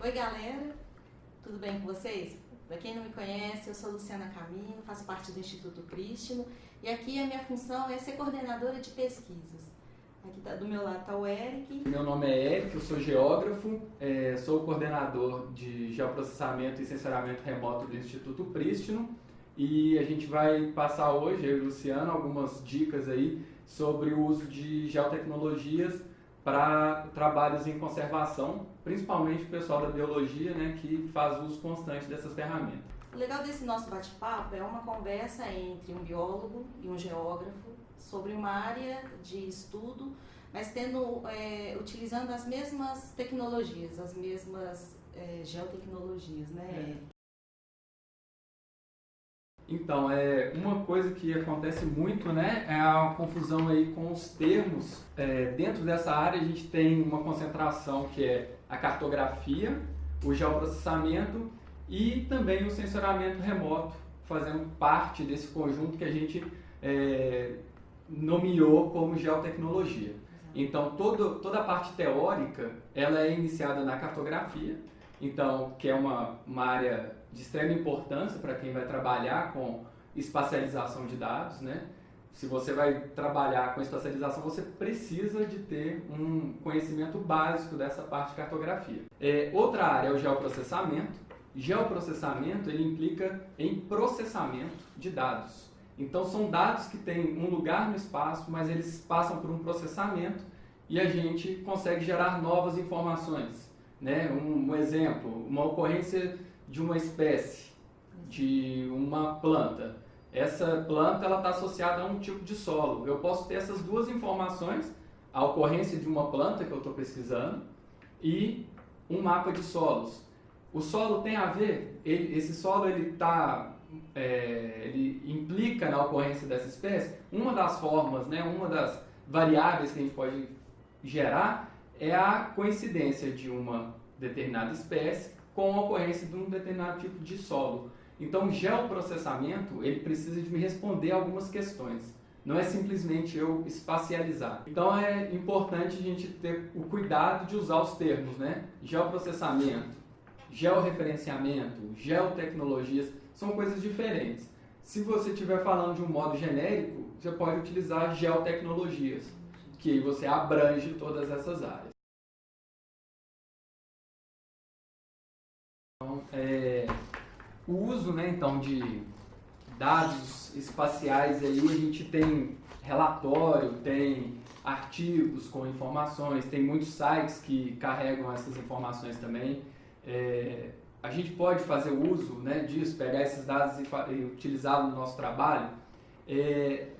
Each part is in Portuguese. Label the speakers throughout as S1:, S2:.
S1: Oi galera, tudo bem com vocês? Para quem não me conhece, eu sou Luciana Camino, faço parte do Instituto Prístino e aqui a minha função é ser coordenadora de pesquisas. Aqui do meu lado está o Eric.
S2: Meu nome é Eric, eu sou geógrafo, sou coordenador de geoprocessamento e sensoramento remoto do Instituto Prístino e a gente vai passar hoje, eu e o Luciano, algumas dicas aí sobre o uso de geotecnologias para trabalhos em conservação, principalmente o pessoal da biologia, né, que faz uso constante dessas ferramentas.
S1: O legal desse nosso bate-papo é uma conversa entre um biólogo e um geógrafo sobre uma área de estudo, mas utilizando as mesmas tecnologias, as mesmas geotecnologias, né, Eric?
S2: Então, uma coisa que acontece muito, né, é a confusão aí com os termos. Dentro dessa área a gente tem uma concentração que é a cartografia, o geoprocessamento e também o sensoramento remoto, fazendo parte desse conjunto que a gente nomeou como geotecnologia. Então, toda a parte teórica, ela é iniciada na cartografia, então, que é uma área de extrema importância para quem vai trabalhar com espacialização de dados, né? Se você vai trabalhar com espacialização, você precisa de ter um conhecimento básico dessa parte de cartografia. Outra área é o geoprocessamento. Geoprocessamento, ele implica em processamento de dados. Então, são dados que têm um lugar no espaço, mas eles passam por um processamento e a gente consegue gerar novas informações, né? Um exemplo, uma ocorrência de uma espécie, de uma planta. Essa planta está associada a um tipo de solo. Eu posso ter essas duas informações, a ocorrência de uma planta que eu estou pesquisando e um mapa de solos. O solo tem a ver, esse solo ele implica na ocorrência dessa espécie. Uma das formas, né, uma das variáveis que a gente pode gerar é a coincidência de uma determinada espécie com a ocorrência de um determinado tipo de solo. Então, o geoprocessamento, ele precisa de me responder algumas questões. Não é simplesmente eu espacializar. Então, é importante a gente ter o cuidado de usar os termos, né? Geoprocessamento, georreferenciamento, geotecnologias, são coisas diferentes. Se você estiver falando de um modo genérico, você pode utilizar geotecnologias, que aí você abrange todas essas áreas. Então, o uso, né, então, de dados espaciais, aí a gente tem relatório, tem artigos com informações, tem muitos sites que carregam essas informações também. A gente pode fazer uso, né, disso, pegar esses dados e utilizá-los no nosso trabalho?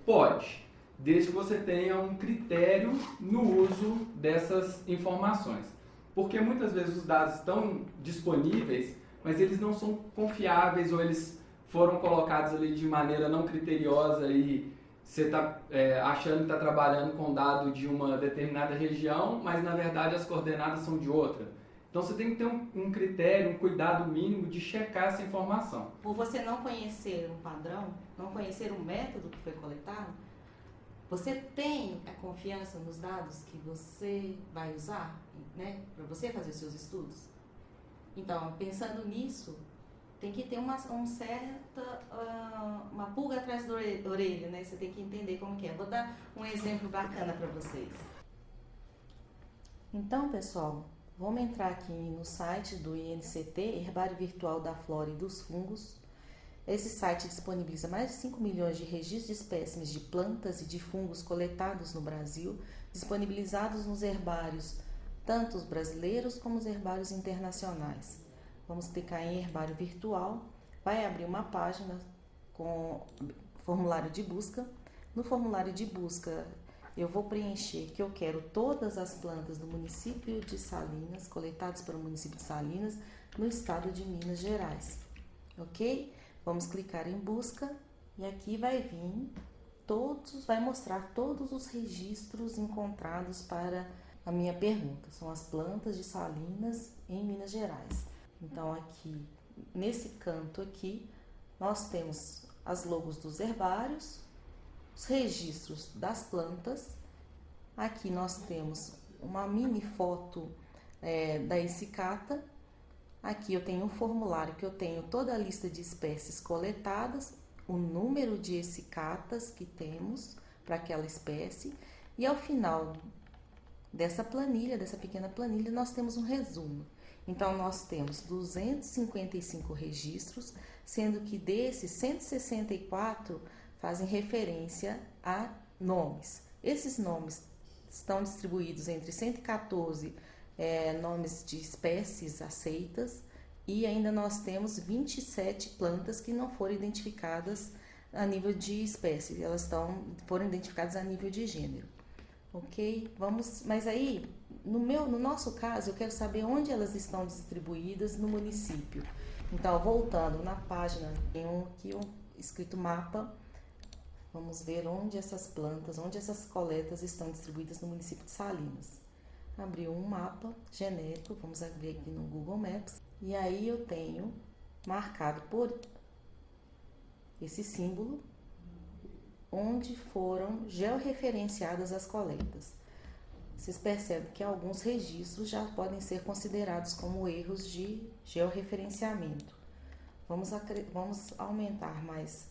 S2: Pode, desde que você tenha um critério no uso dessas informações. Porque muitas vezes os dados estão disponíveis, mas eles não são confiáveis ou eles foram colocados ali de maneira não criteriosa e você está achando que está trabalhando com dado de uma determinada região, mas na verdade as coordenadas são de outra. Então você tem que ter um critério, um cuidado mínimo de checar essa informação.
S1: Por você não conhecer um padrão, não conhecer um método que foi coletado, você tem a confiança nos dados que você vai usar, né, para você fazer os seus estudos? Então, pensando nisso, tem que ter uma pulga atrás da orelha, né? Você tem que entender como que é. Vou dar um exemplo bacana para vocês. Então, pessoal, vamos entrar aqui no site do INCT, Herbário Virtual da Flora e dos Fungos. Esse site disponibiliza mais de 5 milhões de registros de espécimes de plantas e de fungos coletados no Brasil, disponibilizados nos herbários, tanto os brasileiros como os herbários internacionais. Vamos clicar em Herbário Virtual, vai abrir uma página com formulário de busca. No formulário de busca, eu vou preencher que eu quero todas as plantas do município de Salinas, coletadas pelo município de Salinas, no estado de Minas Gerais. Ok? Vamos clicar em busca e aqui vai mostrar todos os registros encontrados para a minha pergunta. São as plantas de Salinas em Minas Gerais. Então aqui, nesse canto aqui, nós temos as logos dos herbários, os registros das plantas. Aqui nós temos uma mini foto da icicata Aqui eu tenho um formulário que eu tenho toda a lista de espécies coletadas, o número de essicatas que temos para aquela espécie, e ao final dessa planilha, dessa pequena planilha, nós temos um resumo. Então, nós temos 255 registros, sendo que desses, 164 fazem referência a nomes. Esses nomes estão distribuídos entre 114 nomes de espécies aceitas, e ainda nós temos 27 plantas que não foram identificadas a nível de espécie, elas foram identificadas a nível de gênero. Ok? Mas aí, no nosso caso, eu quero saber onde elas estão distribuídas no município. Então, voltando na página, tem aqui escrito mapa. Vamos ver onde essas plantas, onde essas coletas estão distribuídas no município de Salinas. Abriu um mapa genérico, vamos ver aqui no Google Maps. E aí eu tenho marcado por esse símbolo onde foram georreferenciadas as coletas. Vocês percebem que alguns registros já podem ser considerados como erros de georreferenciamento. Vamos aumentar mais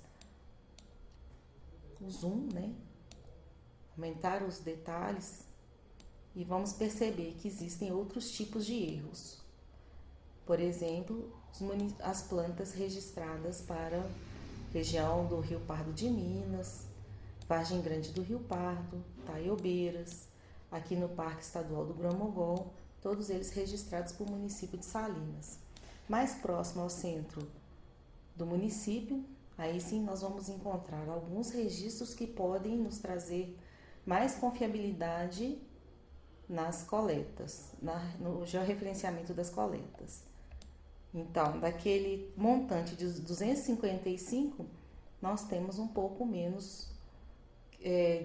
S1: o zoom, né? Aumentar os detalhes e vamos perceber que existem outros tipos de erros. Por exemplo, as plantas registradas para a região do Rio Pardo de Minas, Vargem Grande do Rio Pardo, Taiobeiras, aqui no Parque Estadual do Grão-Mogol, todos eles registrados por município de Salinas. Mais próximo ao centro do município, aí sim nós vamos encontrar alguns registros que podem nos trazer mais confiabilidade nas coletas, no georreferenciamento das coletas. Então, daquele montante de 255, nós temos um pouco menos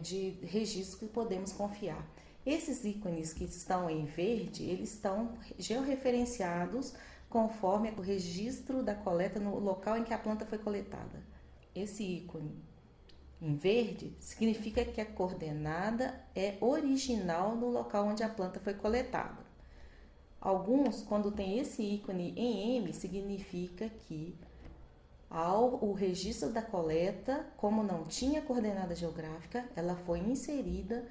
S1: de registros que podemos confiar. Esses ícones que estão em verde, eles estão georreferenciados conforme o registro da coleta no local em que a planta foi coletada. Esse ícone em verde significa que a coordenada é original no local onde a planta foi coletada. Alguns, quando tem esse ícone em M, significa que o registro da coleta, como não tinha coordenada geográfica, ela foi inserida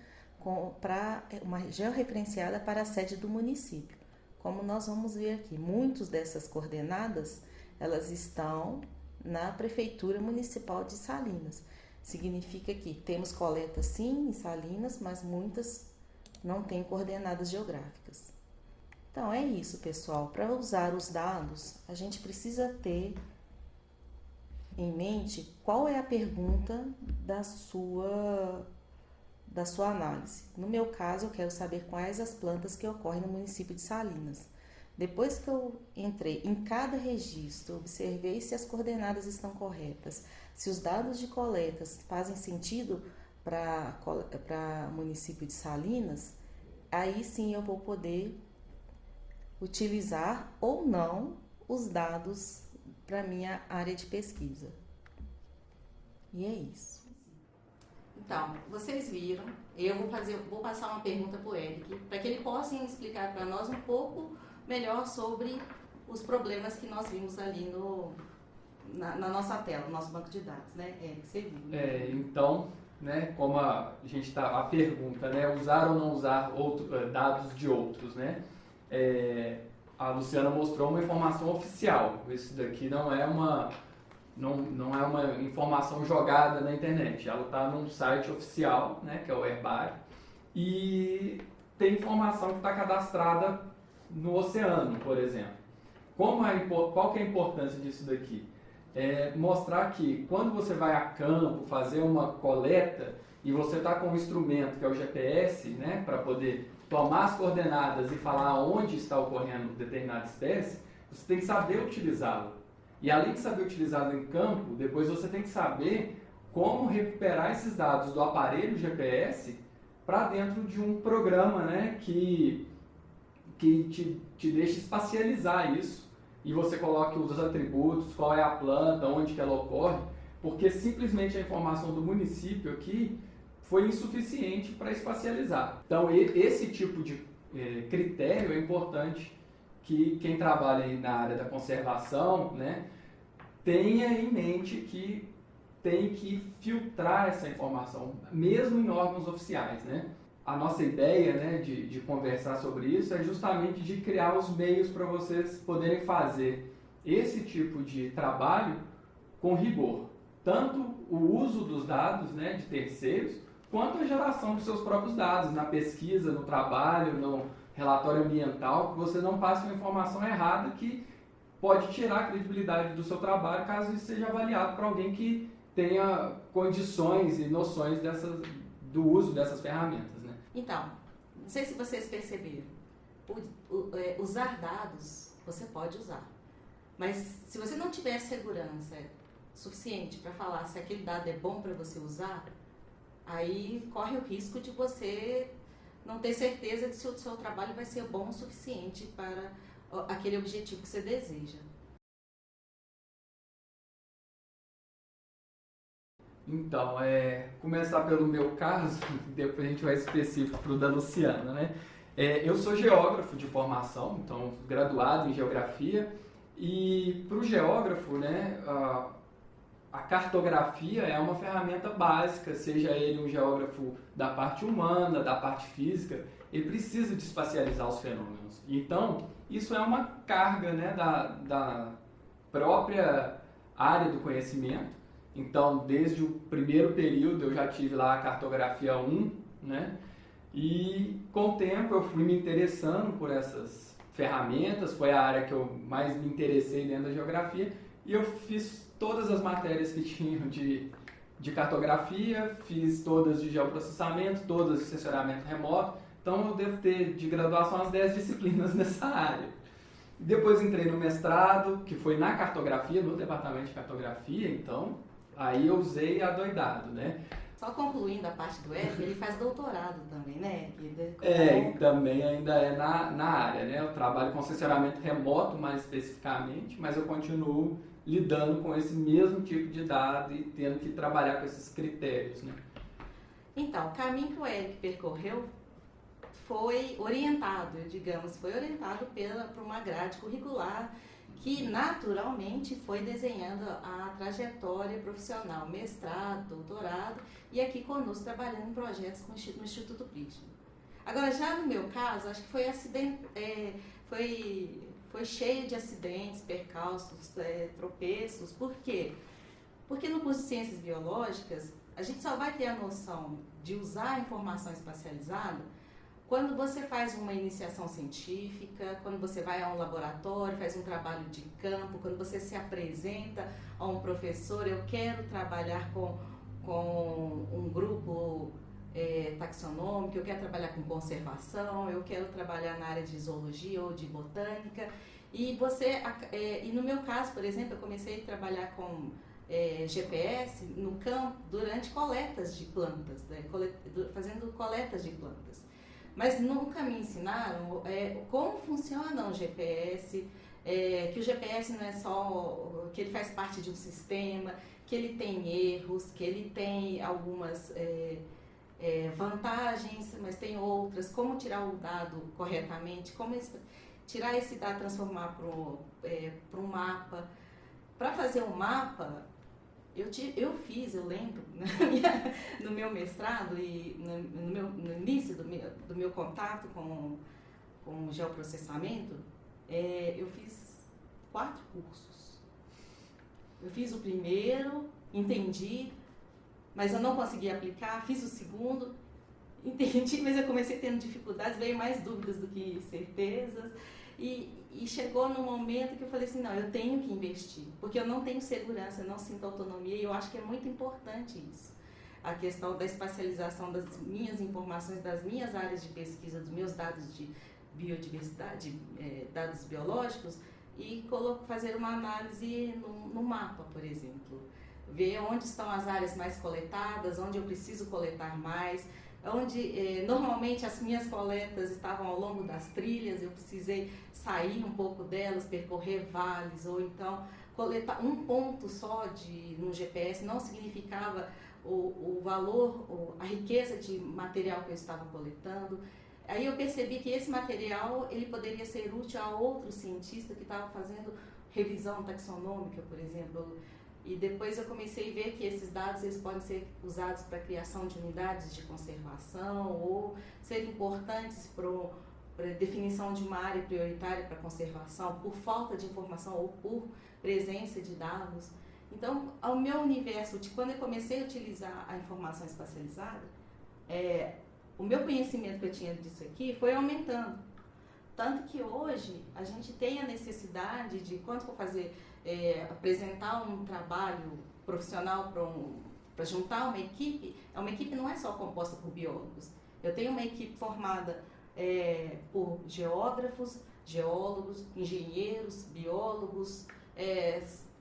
S1: georreferenciada para a sede do município. Como nós vamos ver aqui, muitas dessas coordenadas, elas estão na Prefeitura Municipal de Salinas. Significa que temos coleta sim em Salinas, mas muitas não têm coordenadas geográficas. Então é isso, pessoal. Para usar os dados, a gente precisa ter em mente qual é a pergunta da sua análise. No meu caso, eu quero saber quais as plantas que ocorrem no município de Salinas. Depois que eu entrei em cada registro, observei se as coordenadas estão corretas, se os dados de coletas fazem sentido para o município de Salinas, aí sim eu vou poder utilizar ou não os dados para minha área de pesquisa. E é isso.
S3: Então, vocês viram, eu vou passar uma pergunta para o Eric, para que ele possa explicar para nós um pouco melhor sobre os problemas que nós vimos ali na nossa tela, no nosso banco de dados, né, Eric? Você viu?
S2: Né? Então, né, como a pergunta, né, usar ou não usar dados de outros, né? A Luciana mostrou uma informação oficial. Isso daqui não é uma informação jogada na internet. Ela está num site oficial, né, que é o Herbário, e tem informação que está cadastrada no oceano, por exemplo. Qual que é a importância disso daqui? Mostrar que quando você vai a campo fazer uma coleta e você está com um instrumento que é o GPS, né, para poder tomar as coordenadas e falar onde está ocorrendo determinada espécie, você tem que saber utilizá-lo. E além de saber utilizá-lo em campo, depois você tem que saber como recuperar esses dados do aparelho GPS para dentro de um programa, né, que te deixa espacializar isso e você coloque os atributos, qual é a planta, onde que ela ocorre, porque simplesmente a informação do município aqui foi insuficiente para espacializar. Então, esse tipo de critério é importante que quem trabalha aí na área da conservação, né, tenha em mente que tem que filtrar essa informação, mesmo em órgãos oficiais, né? A nossa ideia, né, de conversar sobre isso é justamente de criar os meios para vocês poderem fazer esse tipo de trabalho com rigor. Tanto o uso dos dados, né, de terceiros, quanto a geração dos seus próprios dados, na pesquisa, no trabalho, no relatório ambiental, que você não passe uma informação errada que pode tirar a credibilidade do seu trabalho caso isso seja avaliado por alguém que tenha condições e noções do uso dessas ferramentas, né?
S3: Então, não sei se vocês perceberam, usar dados você pode usar, mas se você não tiver segurança suficiente para falar se aquele dado é bom para você usar, aí corre o risco de você não ter certeza de se o seu trabalho vai ser bom o suficiente para aquele objetivo que você deseja.
S2: Então, começar pelo meu caso, depois a gente vai específico para o da Luciana, né? Eu sou geógrafo de formação, então graduado em geografia, e para o geógrafo, né, a cartografia é uma ferramenta básica, seja ele um geógrafo da parte humana, da parte física, ele precisa de espacializar os fenômenos. Então, isso é uma carga, né, da própria área do conhecimento. Então, desde o primeiro período eu já tive lá a cartografia 1, né? E com o tempo eu fui me interessando por essas ferramentas, foi a área que eu mais me interessei dentro da geografia, e eu fiz todas as matérias que tinham de cartografia, fiz todas de geoprocessamento, todas de sensoriamento remoto, então eu devo ter de graduação umas 10 disciplinas nessa área. Depois entrei no mestrado, que foi na cartografia, no departamento de cartografia, então aí eu usei adoidado, né?
S3: Só concluindo a parte do Eric, ele faz doutorado também, né?
S2: Também ainda é na área, né? Eu trabalho com sensoramento remoto mais especificamente, mas eu continuo lidando com esse mesmo tipo de dado e tendo que trabalhar com esses critérios, né?
S3: Então, o caminho que o Eric percorreu foi orientado por uma grade curricular que naturalmente foi desenhando a trajetória profissional, mestrado, doutorado, e aqui conosco trabalhando em projetos no Instituto Pritchard. Agora, já no meu caso, acho que foi cheio de acidentes, percalços, tropeços. Por quê? Porque no curso de Ciências Biológicas, a gente só vai ter a noção de usar a informação espacializada quando você faz uma iniciação científica, quando você vai a um laboratório, faz um trabalho de campo, quando você se apresenta a um professor, eu quero trabalhar com um grupo taxonômico, eu quero trabalhar com conservação, eu quero trabalhar na área de zoologia ou de botânica. E no meu caso, por exemplo, eu comecei a trabalhar com GPS no campo durante coletas de plantas, né? Fazendo coletas de plantas. Mas nunca me ensinaram como funciona um GPS, que o GPS não é só que ele faz parte de um sistema, que ele tem erros, que ele tem algumas vantagens, mas tem outras, como tirar o dado corretamente, como tirar esse dado, transformar para um mapa. Para fazer um mapa, eu lembro, no meu mestrado e no início do meu contato com o geoprocessamento, eu fiz 4 cursos. Eu fiz o primeiro, entendi, mas eu não consegui aplicar, fiz o segundo, entendi, mas eu comecei tendo dificuldades, veio mais dúvidas do que certezas. E chegou no momento que eu falei assim, não, eu tenho que investir, porque eu não tenho segurança, eu não sinto autonomia, e eu acho que é muito importante isso. A questão da espacialização das minhas informações, das minhas áreas de pesquisa, dos meus dados de biodiversidade, dados biológicos, e fazer uma análise no mapa, por exemplo. Ver onde estão as áreas mais coletadas, onde eu preciso coletar mais, onde normalmente as minhas coletas estavam ao longo das trilhas, eu precisei sair um pouco delas, percorrer vales, ou então coletar um ponto só no GPS não significava o valor, a riqueza de material que eu estava coletando. Aí eu percebi que esse material ele poderia ser útil a outro cientista que estava fazendo revisão taxonômica, por exemplo. E depois eu comecei a ver que esses dados eles podem ser usados para a criação de unidades de conservação ou ser importantes para a definição de uma área prioritária para conservação por falta de informação ou por presença de dados. Então, ao meu universo, quando eu comecei a utilizar a informação espacializada, o meu conhecimento que eu tinha disso aqui foi aumentando. Tanto que hoje a gente tem a necessidade de, quando for fazer, apresentar um trabalho profissional para juntar uma equipe não é só composta por biólogos. Eu tenho uma equipe formada por geógrafos, geólogos, engenheiros, biólogos,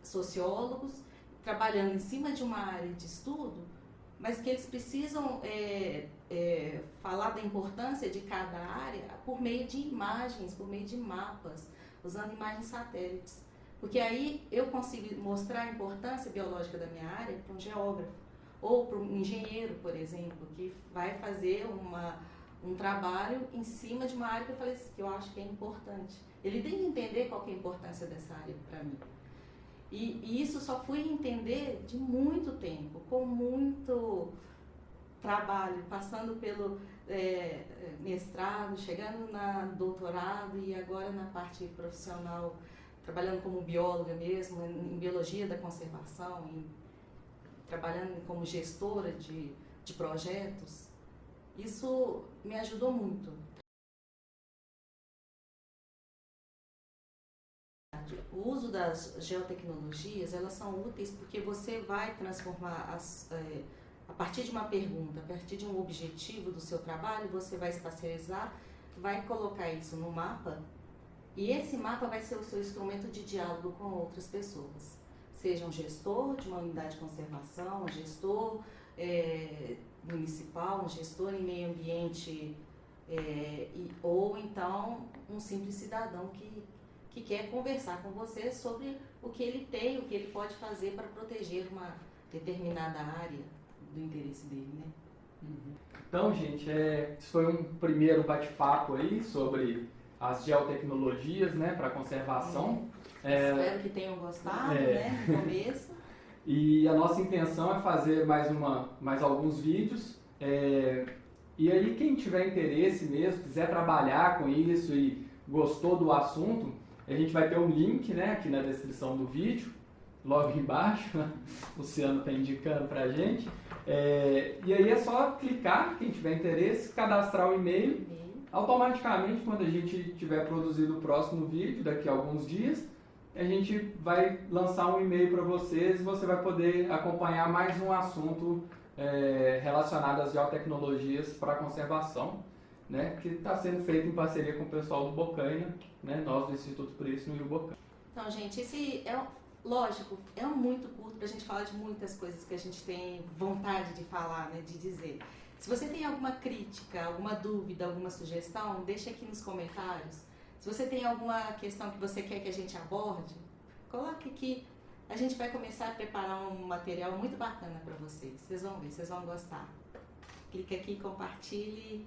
S3: sociólogos, trabalhando em cima de uma área de estudo, mas que eles precisam falar da importância de cada área por meio de imagens, por meio de mapas, usando imagens satélites. Porque aí eu consigo mostrar a importância biológica da minha área para um geógrafo, ou para um engenheiro, por exemplo, que vai fazer um trabalho em cima de uma área que eu acho que é importante. Ele tem que entender qual que é a importância dessa área para mim. E isso só fui entender de muito tempo, com muito trabalho, passando pelo mestrado, chegando no doutorado e agora na parte profissional, trabalhando como bióloga mesmo, em biologia da conservação, trabalhando como gestora de projetos. Isso me ajudou muito. O uso das geotecnologias, elas são úteis porque você vai transformar, a partir de uma pergunta, a partir de um objetivo do seu trabalho, você vai espacializar, vai colocar isso no mapa, e esse mapa vai ser o seu instrumento de diálogo com outras pessoas. Seja um gestor de uma unidade de conservação, um gestor municipal, um gestor em meio ambiente, ou então um simples cidadão que quer conversar com você sobre o que ele tem, o que ele pode fazer para proteger uma determinada área do interesse dele, né?
S2: Uhum. Então, gente, isso foi um primeiro bate-papo aí sobre as geotecnologias, né, para conservação.
S3: Espero que tenham gostado, né, no começo.
S2: E a nossa intenção é fazer mais alguns vídeos. E aí, quem tiver interesse mesmo, quiser trabalhar com isso e gostou do assunto, a gente vai ter um link, né, aqui na descrição do vídeo, logo embaixo, o Luciano está indicando para a gente. E aí é só clicar, quem tiver interesse, cadastrar o e-mail. Automaticamente, quando a gente tiver produzido o próximo vídeo, daqui a alguns dias, a gente vai lançar um e-mail para vocês e você vai poder acompanhar mais um assunto relacionado às geotecnologias para conservação, né, que está sendo feito em parceria com o pessoal do Bocaina, né, nós do Instituto Prístino e o Bocaina.
S3: Então, gente, esse lógico, é muito curto para a gente falar de muitas coisas que a gente tem vontade de falar, né, de dizer. Se você tem alguma crítica, alguma dúvida, alguma sugestão, deixa aqui nos comentários. Se você tem alguma questão que você quer que a gente aborde, coloque aqui. A gente vai começar a preparar um material muito bacana para vocês. Vocês vão ver, vocês vão gostar. Clique aqui, compartilhe.